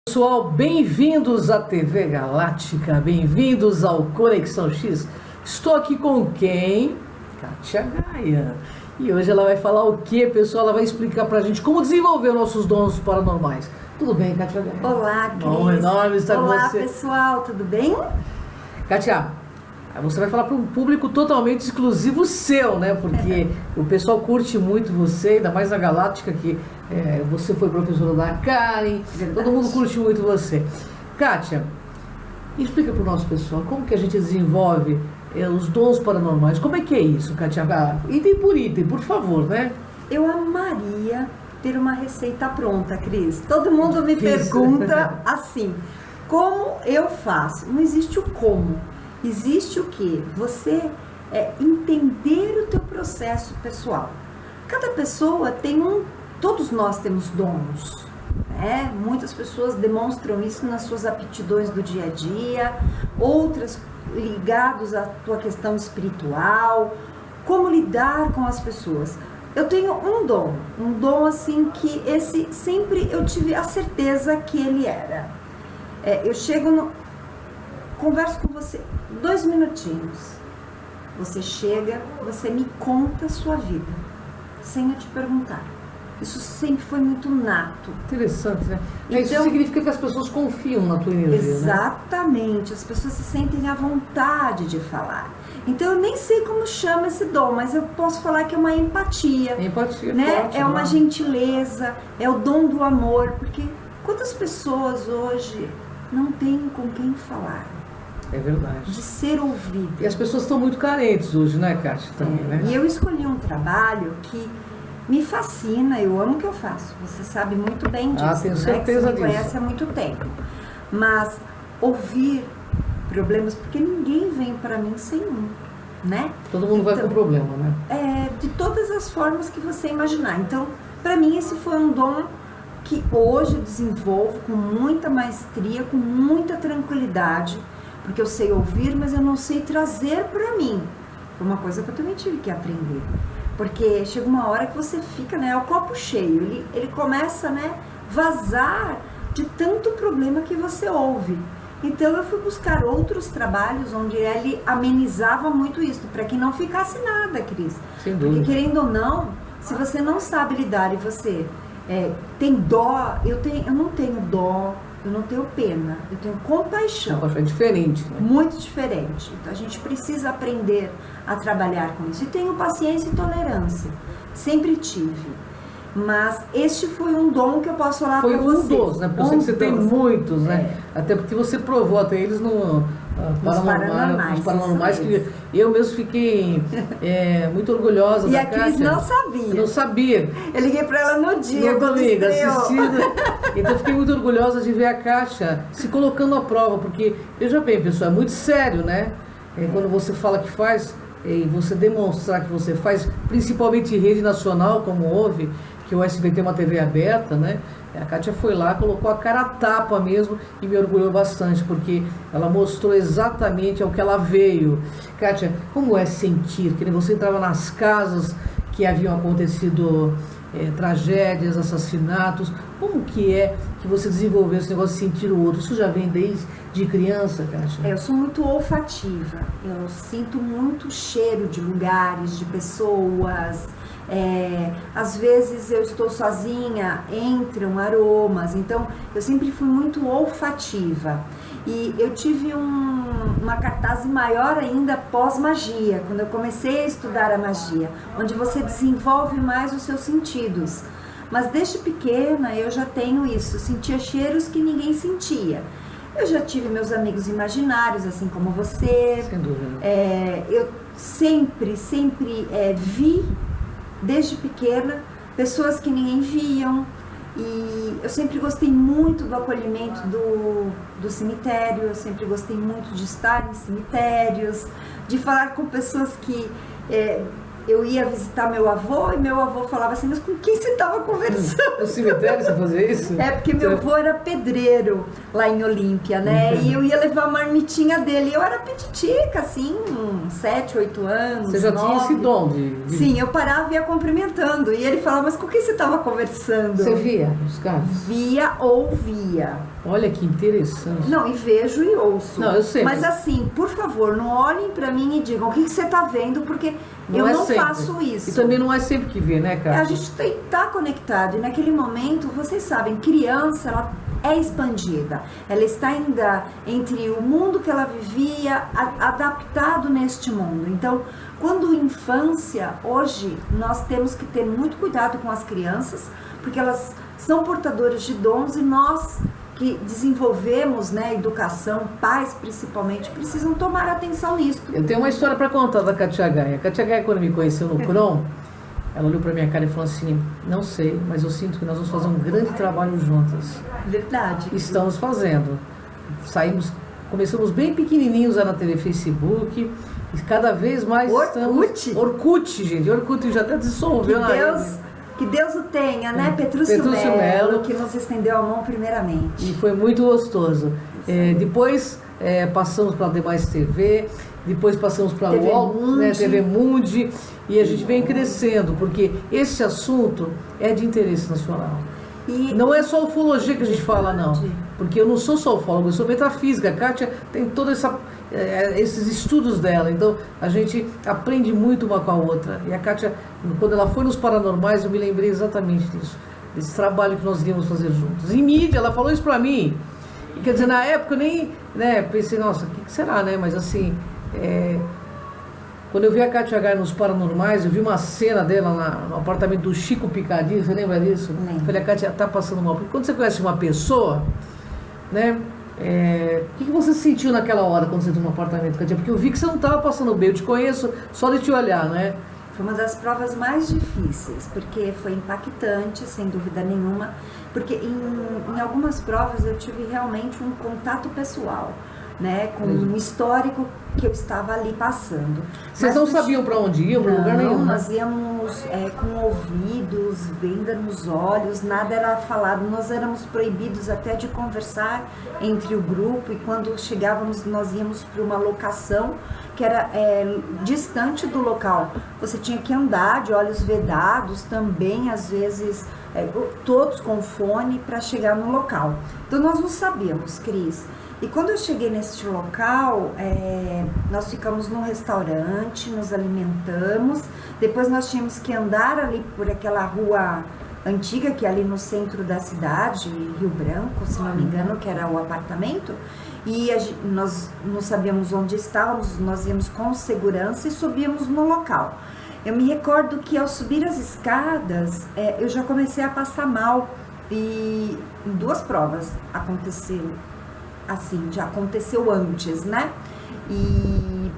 Pessoal, bem-vindos à TV Galáctica, bem-vindos ao Conexão X. Estou aqui com quem? Kátia Gaia. E hoje ela vai falar o que, pessoal? Ela vai explicar pra gente como desenvolver nossos dons paranormais. Tudo bem, Kátia Gaia? Olá, Cris. Bom, enorme estar com você. Olá, pessoal, tudo bem? Kátia, você vai falar para um público totalmente exclusivo seu, né? Porque o pessoal curte muito você, ainda mais a Galáctica, que você foi professora da Karen. Verdade. Todo mundo curte muito você. Kátia, explica para o nosso pessoal como que a gente desenvolve os dons paranormais. Como é que é isso, Kátia? Item por item, por favor, né? Eu amaria ter uma receita pronta, Cris. Todo mundo me Isso. pergunta assim, como eu faço? Não existe o como. Existe o que? Você entender o teu processo pessoal. Cada pessoa tem todos nós temos dons, né? Muitas pessoas demonstram isso nas suas aptidões do dia a dia, outras ligados à tua questão espiritual, como lidar com as pessoas. Eu tenho um dom assim que esse sempre eu tive a certeza que ele era. Eu chego converso com você 2 minutinhos. Você chega, você me conta a sua vida, sem eu te perguntar. Isso sempre foi muito nato. Interessante, né? Então, isso significa que as pessoas confiam na tua energia, exatamente, né? As pessoas se sentem à vontade de falar. Então eu nem sei como chama esse dom, mas eu posso falar que é uma empatia. Empatia, né? forte, É uma né? gentileza, é o dom do amor, porque quantas pessoas hoje não têm com quem falar? É verdade. De ser ouvido. E as pessoas estão muito carentes hoje, né, Kátia? Também, né? E eu escolhi um trabalho que me fascina, eu amo o que eu faço. Você sabe muito bem disso, tenho né? certeza Que você me disso. conhece há muito tempo. Mas ouvir problemas, porque ninguém vem para mim sem um, né? Todo mundo vai com problema, né? De todas as formas que você imaginar. Então, para mim, esse foi um dom que hoje eu desenvolvo com muita maestria, com muita tranquilidade, porque eu sei ouvir, mas eu não sei trazer para mim. Foi uma coisa que eu também tive que aprender. Porque chega uma hora que você fica, né, o copo cheio, ele começa, né, vazar de tanto problema que você ouve. Então eu fui buscar outros trabalhos onde ele amenizava muito isso, para que não ficasse nada, Cris. Sem dúvida. Porque querendo ou não, se você não sabe lidar e você tem dó, eu não tenho dó, eu não tenho pena, eu tenho compaixão. É diferente, né? Muito diferente. Então a gente precisa aprender a trabalhar com isso. E tenho paciência e tolerância. Sempre tive. Mas este foi um dom que eu posso falar para vocês. Foi um dos, né? Porque eu sei que você tem muitos, né? Até porque você provou até eles nos paranormais, que eu mesmo fiquei muito orgulhosa da Kátia. E a Cris não sabia. Não sabia. Eu liguei para ela no dia, Não, quando amiga, estreou. assistindo. Então eu fiquei muito orgulhosa de ver a Kátia se colocando à prova, porque, veja bem, pessoal, é muito sério, né? Quando você fala que faz, e você demonstrar que você faz, principalmente em rede nacional, como houve, que o SBT é uma TV aberta, né? A Kátia foi lá, colocou a cara a tapa mesmo e me orgulhou bastante, porque ela mostrou exatamente ao que ela veio. Kátia, como é sentir? Que você entrava nas casas que haviam acontecido tragédias, assassinatos, como que é que você desenvolveu esse negócio de sentir o outro? Isso já vem desde criança, Kátia? Eu sou muito olfativa, eu sinto muito cheiro de lugares, de pessoas. Às vezes eu estou sozinha, entram aromas, então eu sempre fui muito olfativa. E eu tive uma cartaz maior ainda pós-magia, quando eu comecei a estudar a magia, onde você desenvolve mais os seus sentidos. Mas desde pequena eu já tenho isso, eu sentia cheiros que ninguém sentia. Eu já tive meus amigos imaginários, assim como você. Sem dúvida. Eu sempre vi, desde pequena, pessoas que ninguém viam. E eu sempre gostei muito do acolhimento do cemitério, eu sempre gostei muito de estar em cemitérios, de falar com pessoas que eu ia visitar meu avô e meu avô falava assim, mas com quem você estava conversando? No cemitério você fazia isso? É, porque meu avô era pedreiro lá em Olímpia, né? E eu ia levar a marmitinha dele. Eu era petitica, assim, 7, 8 anos. Você já 9. tinha esse dom de... Sim, eu parava e ia cumprimentando. E ele falava, mas com quem você estava conversando? Você via os caras? Via ou via. Olha que interessante. Não, e vejo e ouço. Não, eu sei. Mas assim, por favor, não olhem pra mim e digam o que você tá vendo, porque eu é não sempre. faço isso. E também não é sempre que vê, né, cara? A gente tem que estar conectado. E naquele momento, vocês sabem, criança, ela é expandida. Ela está ainda entre o mundo que ela vivia, adaptado neste mundo. Então, quando infância, hoje, nós temos que ter muito cuidado com as crianças, porque elas são portadoras de dons e nós que desenvolvemos, né, educação, pais principalmente, precisam tomar atenção nisso. Eu tenho uma história para contar da Katia Gaia. A Katia Gaia, quando me conheceu no PROM, ela olhou para minha cara e falou assim, não sei, mas eu sinto que nós vamos fazer um grande trabalho juntas. Verdade. Estamos fazendo. Começamos bem pequenininhos lá na TV Facebook, e cada vez mais Orkut? Orkut, gente. Orkut já até dissolveu na Que Deus o tenha, né? Petrúcio Melo, que nos estendeu a mão primeiramente. E foi muito gostoso. Depois passamos para a Demais TV, depois passamos para a UOL, né, TV Mundi, e a gente vem crescendo, porque esse assunto é de interesse nacional. E não é só ufologia que a gente fala, não. Porque eu não sou só ufólogo, eu sou metafísica. A Kátia tem todos esses estudos dela. Então, a gente aprende muito uma com a outra. E a Kátia, quando ela foi nos Paranormais, eu me lembrei exatamente disso. Desse trabalho que nós íamos fazer juntos. Em mídia, ela falou isso pra mim. E, quer dizer, na época eu nem pensei, nossa, o que será, né? Mas assim... Quando eu vi a Katia Gaia nos Paranormais, eu vi uma cena dela no apartamento do Chico Picadinho, você lembra disso? Lembro. Falei, a Katia tá passando mal. Porque quando você conhece uma pessoa, né? O que você sentiu naquela hora quando você entrou no apartamento, Katia? Porque eu vi que você não estava passando bem, eu te conheço só de te olhar, né? Foi uma das provas mais difíceis, porque foi impactante, sem dúvida nenhuma, porque em algumas provas eu tive realmente um contato pessoal, né, com um histórico que eu estava ali passando. Vocês não sabiam para onde iam, para lugar nenhum? Nós íamos com ouvidos, venda nos olhos, nada era falado, nós éramos proibidos até de conversar entre o grupo, e quando chegávamos nós íamos para uma locação que era distante do local. Você tinha que andar de olhos vedados também, às vezes todos com fone, para chegar no local. Então nós não sabíamos, Cris. E quando eu cheguei neste local, nós ficamos num restaurante, nos alimentamos, depois nós tínhamos que andar ali por aquela rua antiga, que é ali no centro da cidade, Rio Branco, se não me engano, que era o apartamento, e nós não sabíamos onde estávamos, nós íamos com segurança e subíamos no local. Eu me recordo que ao subir as escadas, eu já comecei a passar mal, e em 2 provas aconteceu. Assim, já aconteceu antes, né? E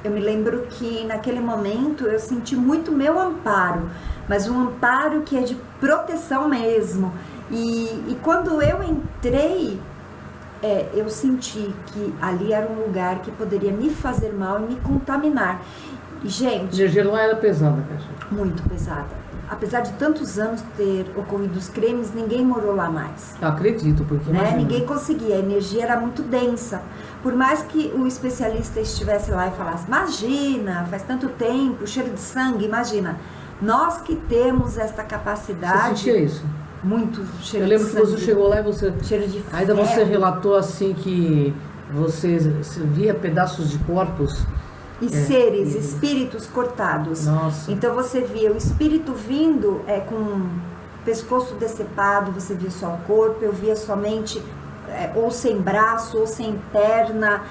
eu me lembro que naquele momento eu senti muito meu amparo, mas um amparo que é de proteção mesmo. E quando eu entrei, eu senti que ali era um lugar que poderia me fazer mal e me contaminar. E, gente... A energia lá era pesada, Kátia. Muito pesada. Apesar de tantos anos ter ocorrido os crimes, ninguém morou lá mais. Eu acredito, porque... Né? Ninguém conseguia, a energia era muito densa. Por mais que o especialista estivesse lá e falasse, imagina, faz tanto tempo, cheiro de sangue, imagina. Nós que temos esta capacidade... Você sentia isso? Muito cheiro de sangue. Eu lembro que você chegou lá e você... Cheiro de ainda ferro. você relatou assim que você via pedaços de corpos... E seres, espíritos cortados. Nossa. Então você via o espírito vindo com o pescoço decepado, você via só o corpo, eu via somente ou sem braço, ou sem perna,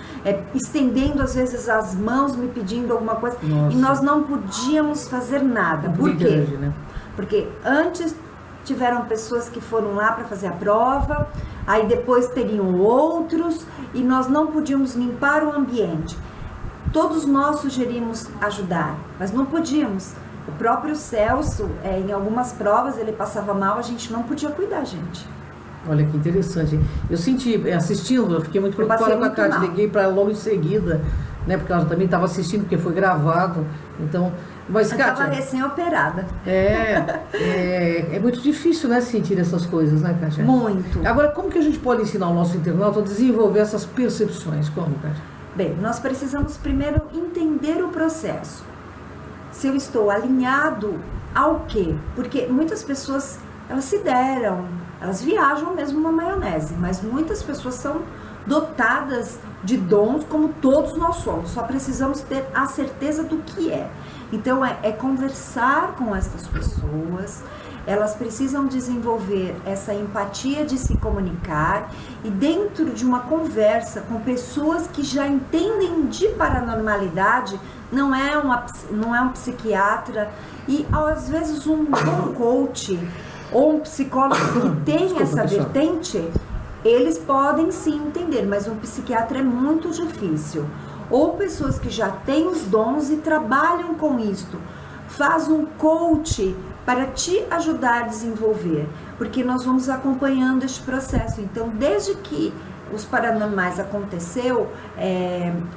estendendo às vezes as mãos, me pedindo alguma coisa. Nossa. E nós não podíamos fazer nada. Por quê? Grande, né? Porque antes tiveram pessoas que foram lá para fazer a prova, aí depois teriam outros, e nós não podíamos limpar o ambiente. Todos nós sugerimos ajudar, mas não podíamos. O próprio Celso, em algumas provas, ele passava mal, a gente não podia cuidar, gente. Olha que interessante. Eu senti, assistindo, eu fiquei muito preocupada com a Kátia, liguei para ela logo em seguida, né, porque ela também estava assistindo, porque foi gravado. Então, Mas, Eu Kátia, estava recém-operada. é muito difícil, né, sentir essas coisas, né, Kátia? Muito. Agora, como que a gente pode ensinar o nosso internauta a desenvolver essas percepções? Como, Kátia? Bem, nós precisamos primeiro entender o processo. Se eu estou alinhado ao quê? Porque muitas pessoas, elas se deram, elas viajam mesmo na maionese, mas muitas pessoas são dotadas de dons como todos nós somos, só precisamos ter a certeza do que é. Então é conversar com essas pessoas, elas precisam desenvolver essa empatia de se comunicar e dentro de uma conversa com pessoas que já entendem de paranormalidade, não é um psiquiatra e às vezes um coach ou um psicólogo que tem essa vertente, eles podem sim entender, mas um psiquiatra é muito difícil. Ou pessoas que já têm os dons e trabalham com isto. Faz um coach para te ajudar a desenvolver, porque nós vamos acompanhando este processo. Então, desde que os paranormais aconteceu,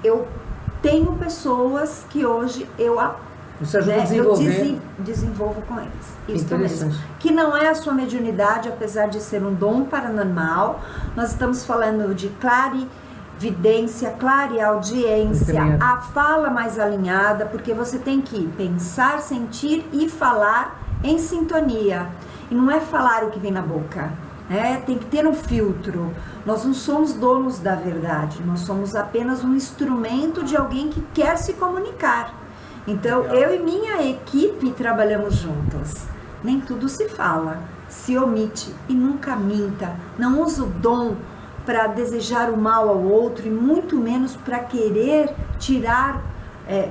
eu tenho pessoas que hoje Você ajuda a desenvolver. eu desenvolvo com eles. Isso mesmo. Que não é a sua mediunidade, apesar de ser um dom paranormal. Nós estamos falando de clarividência, clareaudiência, a fala mais alinhada, porque você tem que pensar, sentir e falar em sintonia. E não é falar o que vem na boca, né? Tem que ter um filtro. Nós não somos donos da verdade, nós somos apenas um instrumento de alguém que quer se comunicar. Então, eu e minha equipe trabalhamos juntas. Nem tudo se fala, se omite e nunca minta. Não usa o dom para desejar o mal ao outro e muito menos para querer tirar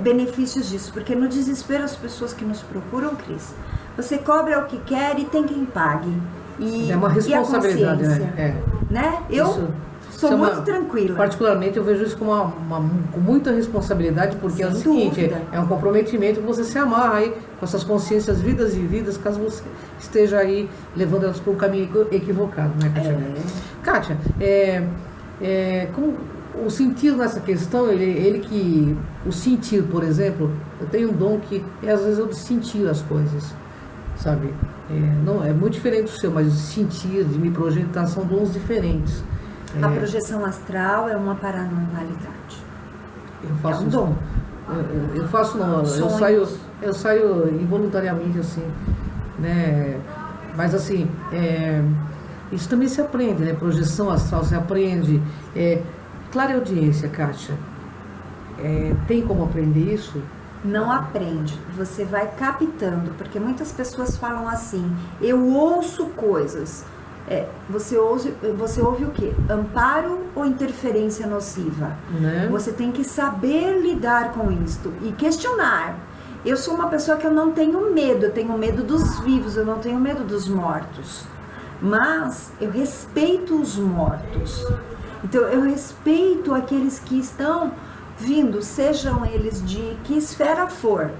benefícios disso. Porque no desespero as pessoas que nos procuram, Cris, você cobra o que quer e tem quem pague. E, é uma responsabilidade, e a consciência, né? Eu sou muito tranquila. Particularmente eu vejo isso com muita responsabilidade, porque é o seguinte, é um comprometimento que você se amarra aí com essas consciências vidas e vidas, caso você esteja aí levando elas por um caminho equivocado, né, Kátia? Kátia, como o sentido nessa questão, o sentir, por exemplo, eu tenho um dom que às vezes eu de sentir as coisas, sabe? Não, é muito diferente do seu, mas de sentir, de me projetar, são dons diferentes. A projeção astral é uma paranormalidade. Eu faço um dom. Eu faço não, eu saio involuntariamente assim, né? Mas assim, isso também se aprende, né? Projeção astral se aprende. Clareaudiência, Kátia, tem como aprender isso? Não aprende, você vai captando, porque muitas pessoas falam assim, eu ouço coisas. Você ouve o quê? Amparo ou interferência nociva? Né? Você tem que saber lidar com isto e questionar. Eu sou uma pessoa que eu não tenho medo, eu tenho medo dos vivos, eu não tenho medo dos mortos. Mas eu respeito os mortos. Então eu respeito aqueles que estão vindo, sejam eles de que esfera for.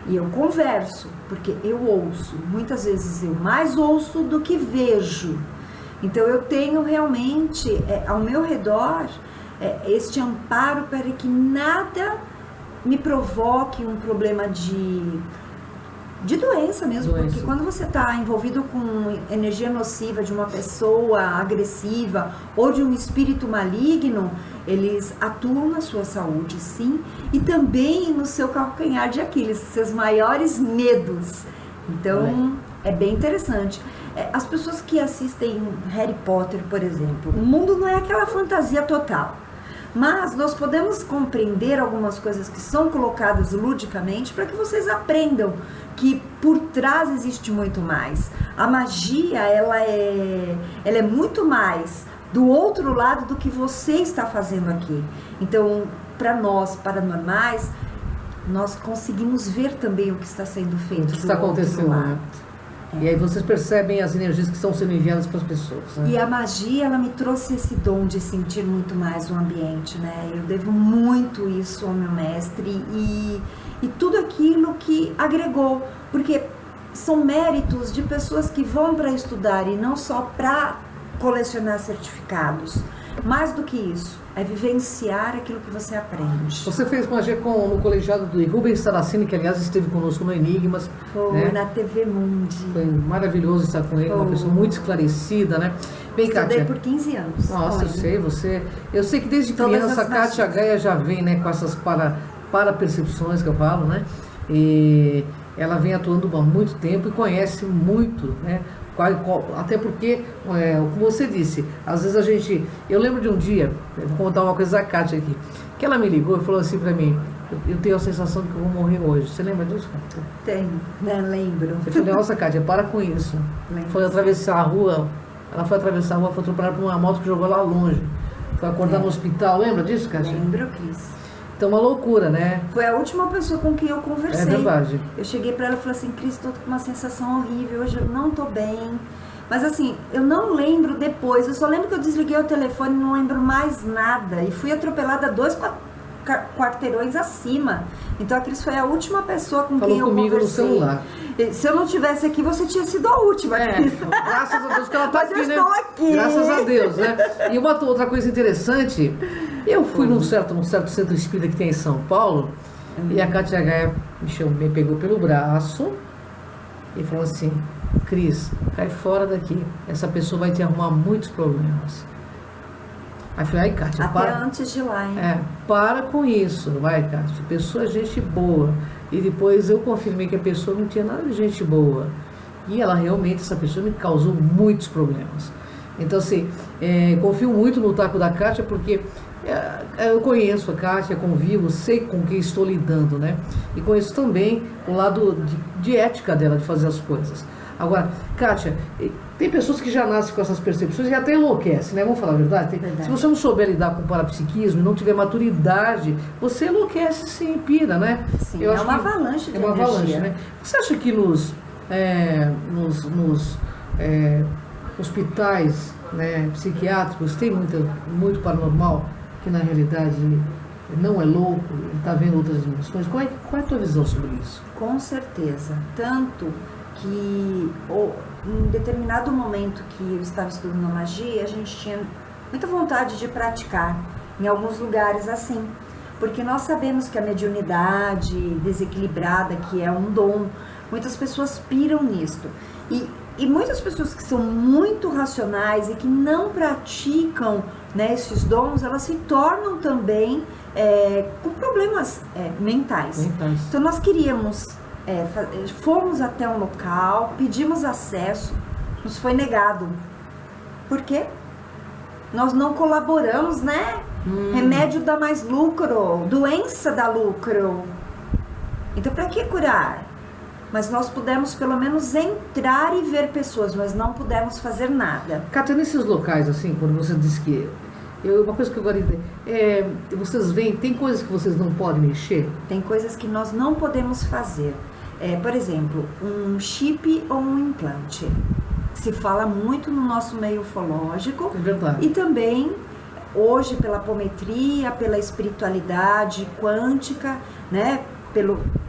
E eu converso, porque eu ouço. Muitas vezes eu mais ouço do que vejo. Então eu tenho realmente ao meu redor este amparo para que nada me provoque um problema de doença mesmo. Porque quando você está envolvido com energia nociva de uma pessoa agressiva ou de um espírito maligno, eles atuam na sua saúde, sim, e também no seu calcanhar de Aquiles, seus maiores medos. Então, é bem interessante. As pessoas que assistem Harry Potter, por exemplo, o mundo não é aquela fantasia total, mas nós podemos compreender algumas coisas que são colocadas ludicamente para que vocês aprendam que por trás existe muito mais. A magia, ela é muito mais do outro lado do que você está fazendo aqui. Então, para nós paranormais, nós conseguimos ver também o que está sendo feito. O que está acontecendo, né? E aí vocês percebem as energias que estão sendo enviadas para as pessoas, né? E a magia, ela me trouxe esse dom de sentir muito mais o ambiente, né? Eu devo muito isso ao meu mestre e tudo aquilo que agregou, porque são méritos de pessoas que vão para estudar e não só para colecionar certificados. Mais do que isso, é vivenciar aquilo que você aprende. Você fez magia no colegiado do Rubens Saraceni, que aliás esteve conosco no Enigmas. Foi, né? Na TV Mundi. Foi maravilhoso estar com ele, uma pessoa muito esclarecida, né? Bem, Estudei Kátia, por 15 anos. Nossa, eu sei que desde criança a Kátia Gaia já vem, né, com essas para-percepções que eu falo, né? E ela vem atuando há muito tempo e conhece muito, né? Até porque, como você disse, às vezes eu lembro de um dia, vou contar uma coisa da Kátia aqui, que ela me ligou e falou assim pra mim, eu tenho a sensação de que eu vou morrer hoje. Você lembra disso, Kátia? Tenho, né? Lembro. Eu falei, nossa, Kátia, para com isso. Foi atravessar a rua, foi atropelada por uma moto que jogou lá longe. Foi acordar no hospital, lembra disso, Kátia? Lembro, Cris. Então, uma loucura, né? Foi a última pessoa com quem eu conversei. É verdade. Eu cheguei pra ela e falei assim, Cris, tô com uma sensação horrível, hoje eu não tô bem. Mas assim, eu não lembro depois, eu só lembro que eu desliguei o telefone e não lembro mais nada. E fui atropelada 2 quarteirões acima. Então a Cris foi a última pessoa com quem eu conversei. No celular. Se eu não tivesse aqui, você tinha sido a última. Graças a Deus que ela tá aqui, eu né? estou aqui. Graças a Deus, né? E uma outra coisa interessante, eu fui num certo centro espírita que tem em São Paulo, e a Kátia Gaia me pegou pelo braço e falou assim, Cris, cai fora daqui. Essa pessoa vai te arrumar muitos problemas. Aí eu falei, ai, Kátia, até antes de lá, hein? Para com isso, vai, Kátia. A pessoa é gente boa. E depois eu confirmei que a pessoa não tinha nada de gente boa. E ela realmente, essa pessoa me causou muitos problemas. Então, assim, confio muito no taco da Kátia, porque eu conheço a Kátia, convivo, sei com quem estou lidando, né? E conheço também o lado de ética dela, de fazer as coisas. Agora, Kátia, tem pessoas que já nascem com essas percepções e até enlouquecem, né? Vamos falar a verdade? Verdade. Se você não souber lidar com o parapsiquismo e não tiver maturidade, você enlouquece sim, pira, né? Sim, é uma avalanche de energia. É uma avalanche, né? Você acha que nos hospitais, né, psiquiátricos tem muito paranormal que na realidade não é louco, está vendo outras dimensões? Qual é a tua visão sobre isso? Com certeza. Tanto que em determinado momento que eu estava estudando magia, a gente tinha muita vontade de praticar em alguns lugares assim, porque nós sabemos que a mediunidade desequilibrada, que é um dom, muitas pessoas piram nisto. E muitas pessoas que são muito racionais e que não praticam, né, esses dons, elas se tornam também com problemas mentais. Então nós queríamos, fomos até um local, pedimos acesso, nos foi negado. Por quê? Nós não colaboramos, né? Remédio dá mais lucro, doença dá lucro. Então para que curar? Mas nós pudemos pelo menos entrar e ver pessoas, mas não pudemos fazer nada. Kátia, nesses locais, assim, quando você diz que... uma coisa que eu gostaria de dizer, vocês veem, tem coisas que vocês não podem mexer? Tem coisas que nós não podemos fazer. Por exemplo, um chip ou um implante. Se fala muito no nosso meio ufológico. É verdade. E também, hoje, pela apometria, pela espiritualidade quântica, né?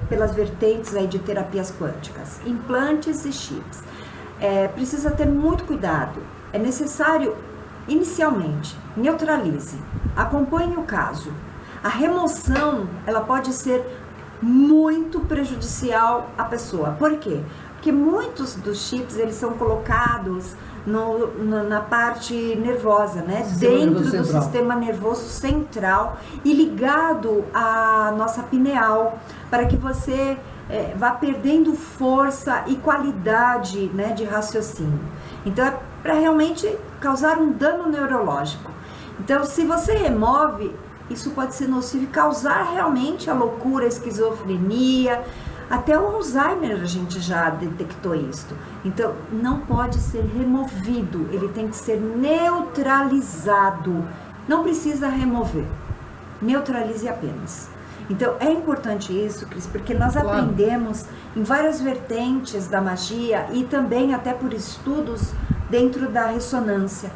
Pelas vertentes aí de terapias quânticas, implantes e chips. Precisa ter muito cuidado. É necessário, inicialmente, neutralize, acompanhe o caso. A remoção, ela pode ser muito prejudicial à pessoa. Por quê? Porque muitos dos chips, eles são colocados na parte nervosa, né? Dentro do sistema nervoso central e ligado à nossa pineal, para que você vá perdendo força e qualidade, né, de raciocínio. Então é para realmente causar um dano neurológico. Então, se você remove, isso pode ser nocivo e causar realmente a loucura, a esquizofrenia. Até o Alzheimer a gente já detectou isso. Então, não pode ser removido, ele tem que ser neutralizado. Não precisa remover, neutralize apenas. Então, é importante isso, Cris, porque nós aprendemos em várias vertentes da magia e também até por estudos dentro da ressonância.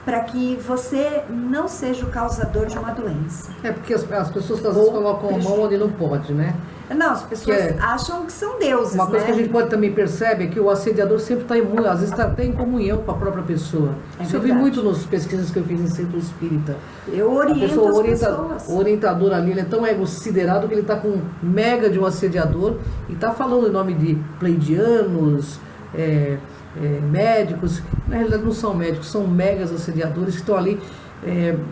para que você não seja o causador de uma doença. É porque as pessoas às vezes colocam a mão onde não pode, né? Não, as pessoas acham que são deuses, Uma coisa né? que a gente pode também perceber é que o assediador sempre está imune, às vezes está até em comunhão com a própria pessoa. Isso eu vi muito nas pesquisas que eu fiz em centro espírita. Eu oriento as pessoas. O orientador ali, ele é tão ego-siderado que ele está com um mega de um assediador e está falando em nome de pleidianos, médicos. Na realidade não são médicos, são megas assediadores que estão ali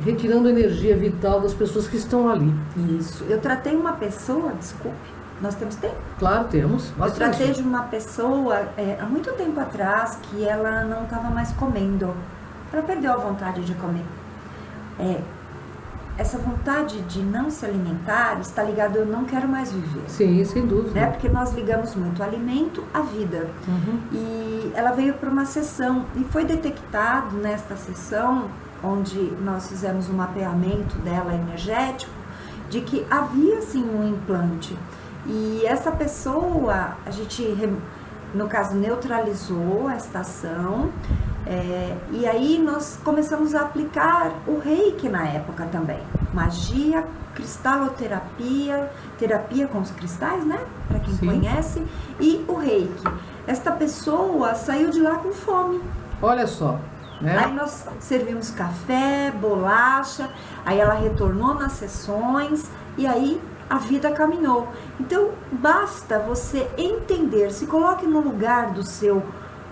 retirando a energia vital das pessoas que estão ali. Isso. Eu tratei uma pessoa, desculpe, nós temos tempo? Claro, temos. Eu tratei de uma pessoa há muito tempo atrás que ela não estava mais comendo. Ela perdeu a vontade de comer. Essa vontade de não se alimentar está ligada eu não quero mais viver. Sim, sem dúvida. Né? Porque nós ligamos muito o alimento à vida. Uhum. E ela veio para uma sessão e foi detectado nesta sessão, onde nós fizemos um mapeamento dela energético, de que havia sim um implante. E essa pessoa, a gente, no caso, neutralizou esta ação, e aí nós começamos a aplicar o reiki na época também. Magia, cristaloterapia, terapia com os cristais, né? Para quem Sim. conhece, e o reiki. Esta pessoa saiu de lá com fome. Olha só. Né? Aí nós servimos café, bolacha, aí ela retornou nas sessões e aí a vida caminhou. Então basta você entender, se coloque no lugar do seu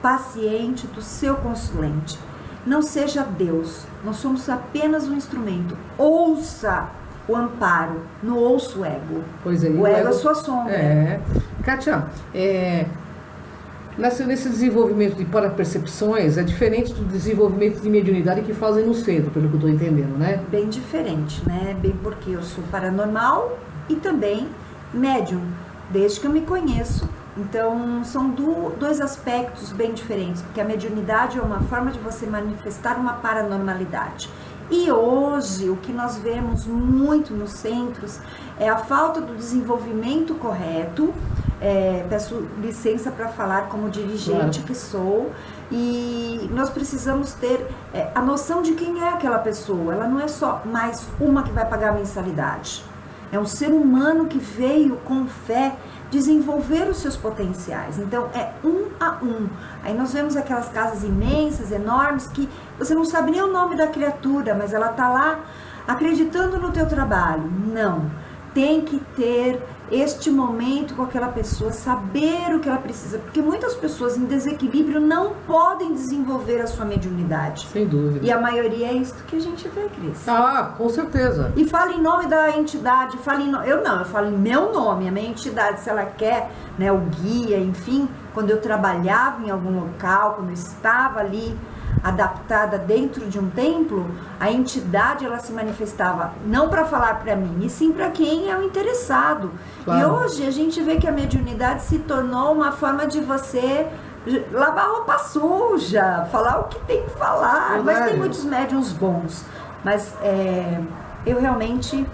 paciente, do seu consulente. Não seja Deus, nós somos apenas um instrumento. Ouça o amparo, não ouça o ego. Pois é, o ego é sua sombra. Kátia, nesse desenvolvimento de parapercepções é diferente do desenvolvimento de mediunidade que fazem no centro, pelo que eu estou entendendo, né? Bem diferente, né? Bem porque eu sou paranormal e também médium, desde que eu me conheço. Então, são dois aspectos bem diferentes, porque a mediunidade é uma forma de você manifestar uma paranormalidade. E hoje, o que nós vemos muito nos centros é a falta do desenvolvimento correto. Peço licença para falar como dirigente que sou, e nós precisamos ter a noção de quem é aquela pessoa. Ela não é só mais uma que vai pagar a mensalidade. É um ser humano que veio com fé desenvolver os seus potenciais. Então, é um a um. Aí nós vemos aquelas casas imensas, enormes, que você não sabe nem o nome da criatura, mas ela está lá acreditando no teu trabalho. Não. Tem que ter este momento com aquela pessoa, saber o que ela precisa, porque muitas pessoas em desequilíbrio não podem desenvolver a sua mediunidade. Sem dúvida. E a maioria é isso que a gente vê, Cris. Ah, com certeza. E fala em nome da entidade, eu falo em meu nome, a minha entidade, se ela quer, né, o guia, enfim, quando eu trabalhava em algum local, quando eu estava ali adaptada dentro de um templo, a entidade ela se manifestava não para falar para mim, e sim para quem é o interessado. Claro. E hoje a gente vê que a mediunidade se tornou uma forma de você lavar roupa suja, falar o que tem que falar. Verdade. Mas tem muitos médiuns bons. Mas eu realmente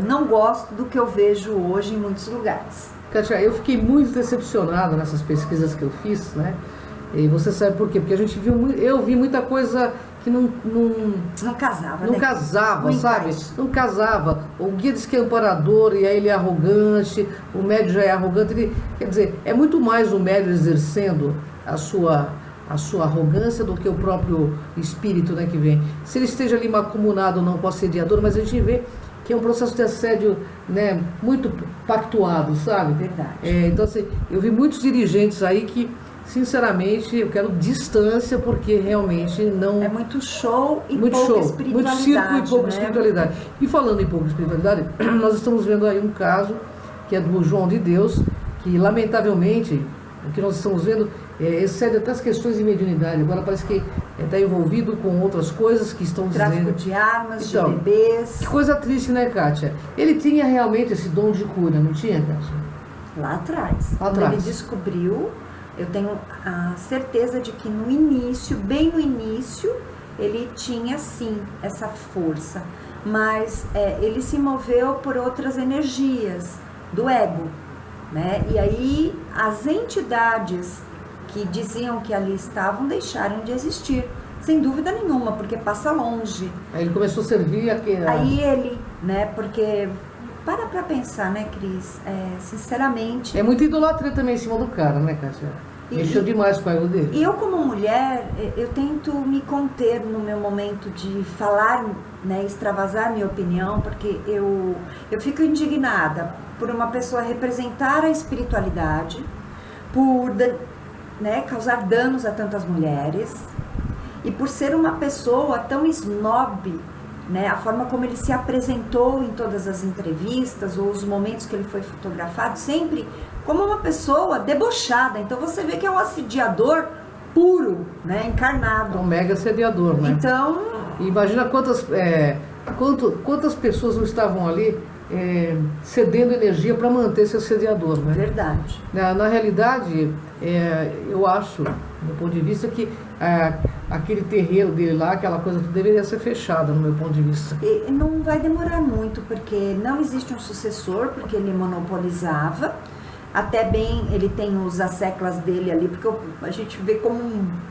não gosto do que eu vejo hoje em muitos lugares. Kátia, eu fiquei muito decepcionada nessas pesquisas que eu fiz, né? E você sabe por quê? Porque eu vi muita coisa que não casava. Não né? casava, sabe? Não casava. O guia diz que é amparador e aí ele é arrogante, o médium já é arrogante. Quer dizer, é muito mais o médium exercendo a sua arrogância do que o próprio espírito, né, que vem. Se ele esteja ali macumunado ou não com o assediador, mas a gente vê que é um processo de assédio, né, muito pactuado, sabe? Verdade. Então, assim, eu vi muitos dirigentes aí que, sinceramente, eu quero distância, porque realmente não... É muito show e muito pouca show, espiritualidade. muito circo e pouca, né? espiritualidade. E falando em pouca espiritualidade, nós estamos vendo aí um caso, que é do João de Deus, que lamentavelmente, o que nós estamos vendo excede até as questões de mediunidade. Agora parece que está envolvido com outras coisas que estão Tráfico dizendo... de armas, então, de bebês. Que coisa triste, né, Kátia? Ele tinha realmente esse dom de cura, não tinha, Kátia? Lá atrás. Lá Quando atrás. ele descobriu, eu tenho a certeza de que no início, bem no início, ele tinha sim essa força. Mas ele se moveu por outras energias do ego, né? E aí as entidades que diziam que ali estavam deixaram de existir. Sem dúvida nenhuma, porque passa longe. Aí ele começou a servir aqui. Aí ele, né, porque... Para pra pensar, né, Cris? Sinceramente... É muita idolatria também em cima do cara, né, Kátia? Mexeu demais com a ego dele. E eu, como mulher, eu tento me conter no meu momento de falar, né, extravasar minha opinião, porque eu fico indignada por uma pessoa representar a espiritualidade, por, né, causar danos a tantas mulheres, e por ser uma pessoa tão snob, né, a forma como ele se apresentou em todas as entrevistas, ou os momentos que ele foi fotografado, sempre como uma pessoa debochada. Então você vê que é um assediador puro, né, encarnado. É um mega assediador, né? Então... Imagina quantas pessoas não estavam ali cedendo energia para manter esse assediador, né? Verdade. Na realidade, eu acho, do meu ponto de vista, que aquele terreiro dele lá, aquela coisa que deveria ser fechada, no meu ponto de vista. E não vai demorar muito, porque não existe um sucessor, porque ele monopolizava. Até bem, ele tem os asseclas dele ali, porque a gente vê como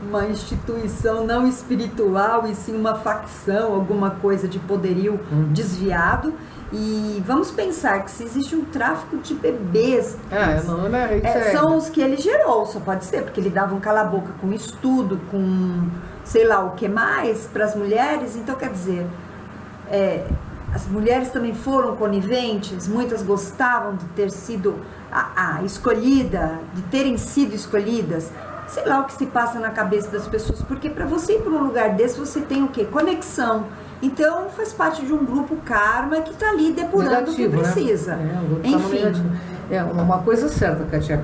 uma instituição não espiritual, e sim uma facção, alguma coisa de poderio desviado. E vamos pensar que se existe um tráfico de bebês, são os que ele gerou, só pode ser, porque ele dava um cala-boca com estudo, com sei lá o que mais para as mulheres. Então, quer dizer, as mulheres também foram coniventes, muitas gostavam de ter sido escolhida, de terem sido escolhidas. Sei lá o que se passa na cabeça das pessoas, porque para você ir para um lugar desse, você tem o quê? Conexão. Então, faz parte de um grupo karma que está ali depurando negativo, o que precisa. Né? Enfim. Uma coisa certa, Kátia,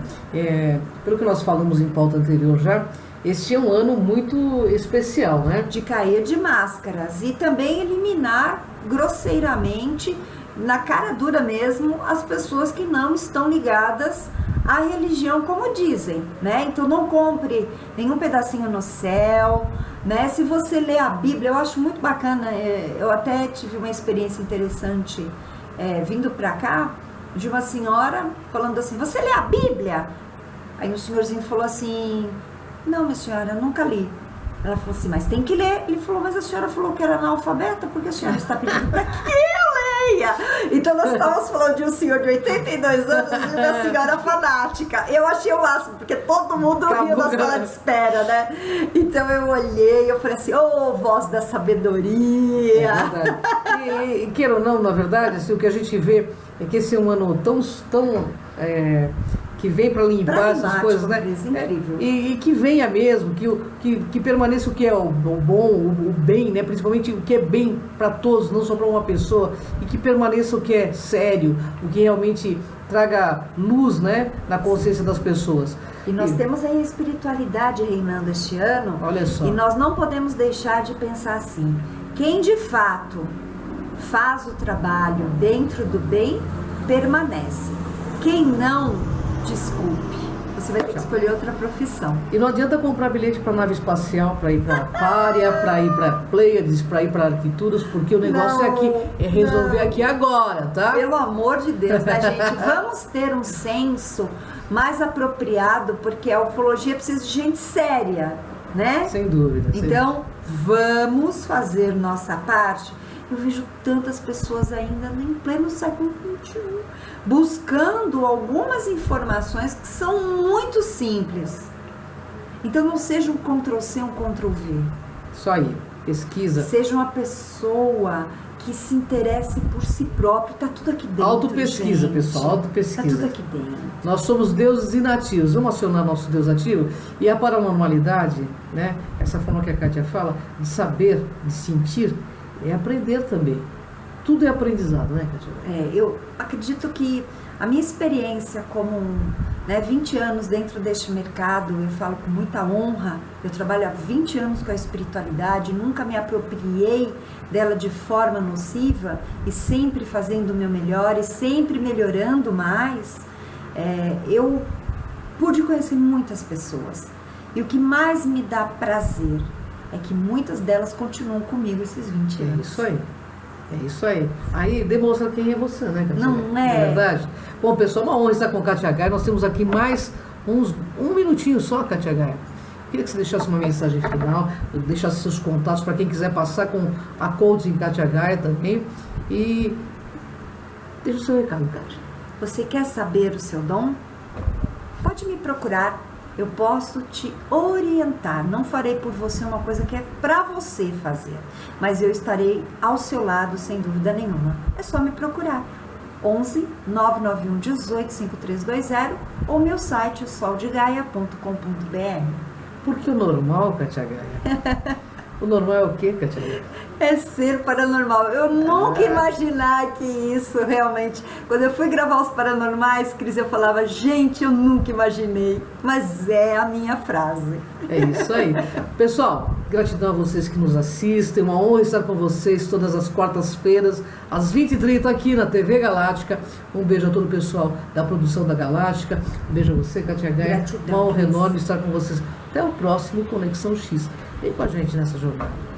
pelo que nós falamos em pauta anterior já, este é um ano muito especial, né? De cair de máscaras e também eliminar grosseiramente, na cara dura mesmo, as pessoas que não estão ligadas à religião, como dizem, né? Então não compre nenhum pedacinho no céu, né? Se você lê a Bíblia, eu acho muito bacana, eu até tive uma experiência interessante vindo pra cá, de uma senhora falando assim: você lê a Bíblia? Aí o senhorzinho falou assim: não, minha senhora, eu nunca li. Ela falou assim: mas tem que ler. Ele falou: mas a senhora falou que era analfabeta, porque a senhora está pedindo para que eu leia. Então nós estávamos falando de um senhor de 82 anos e uma senhora fanática. Eu achei o máximo, porque todo mundo riu na sala de espera, né? Então eu olhei e eu falei assim: ô, voz da sabedoria. E queira ou não, na verdade, assim, o que a gente vê é que esse é um ano tão que vem para limpar essas coisas, né? Incrível. E que venha mesmo, que permaneça o que é o bom, o bem, né? Principalmente o que é bem para todos, não só para uma pessoa, e que permaneça o que é sério, o que realmente traga luz, né, na consciência das pessoas. E nós temos aí a espiritualidade reinando este ano. Olha só. E nós não podemos deixar de pensar assim: quem de fato faz o trabalho dentro do bem, permanece. Quem não, desculpe, você vai ter que escolher outra profissão. E não adianta comprar bilhete para nave espacial, para ir para Pária, para ir para Pleiades, para ir para Arquituras, porque o negócio é resolver aqui agora, tá? Pelo amor de Deus, né, gente? Vamos ter um senso mais apropriado, porque a ufologia precisa de gente séria, né? Sem dúvida. Então, vamos fazer nossa parte. Eu vejo tantas pessoas ainda em pleno século XXI buscando algumas informações que são muito simples. Então não seja um Ctrl+C, um Ctrl+V. Isso aí, pesquisa. Seja uma pessoa que se interesse por si próprio. Está tudo aqui dentro. Autopesquisa, gente. Pessoal, autopesquisa. Está tudo aqui dentro. Nós somos deuses inativos. Vamos acionar nosso Deus ativo. E a paranormalidade, né? Essa forma que a Kátia fala, de saber, de sentir, é aprender também. Tudo é aprendizado, né, Kátia? Eu acredito que a minha experiência como 20 anos dentro deste mercado, eu falo com muita honra, eu trabalho há 20 anos com a espiritualidade, nunca me apropriei dela de forma nociva e sempre fazendo o meu melhor e sempre melhorando mais. Eu pude conhecer muitas pessoas e o que mais me dá prazer é que muitas delas continuam comigo esses 20 anos. É isso aí. É isso aí. Aí demonstra quem é você, né, Kátia? Não é? É verdade? Bom, pessoal, uma honra estar com a Kátia Gaia. Nós temos aqui mais um minutinho só, Kátia Gaia. Queria que você deixasse uma mensagem final, deixasse seus contatos para quem quiser passar com a coaching Kátia Gaia também. E deixa o seu recado, Kátia. Você quer saber o seu dom? Pode me procurar, eu posso te orientar. Não farei por você uma coisa que é para você fazer, mas eu estarei ao seu lado sem dúvida nenhuma. É só me procurar. 11 991 18 5320 ou meu site soldegaia.com.br. Porque o normal, Kátia Gaia? O normal é o quê, Kátia Gaia? É ser paranormal. Eu nunca imaginar que isso realmente... Quando eu fui gravar os Paranormais, Cris, eu falava, gente, eu nunca imaginei. Mas é a minha frase. É isso aí. Pessoal, gratidão a vocês que nos assistem. Uma honra estar com vocês todas as quartas-feiras, às 20h30 aqui na TV Galáctica. Um beijo a todo o pessoal da produção da Galáctica. Um beijo a você, Kátia Gaia. Gratidão, Uma honra Cris. enorme estar com vocês. Até o próximo Conexão X. Vem com a gente nessa jornada.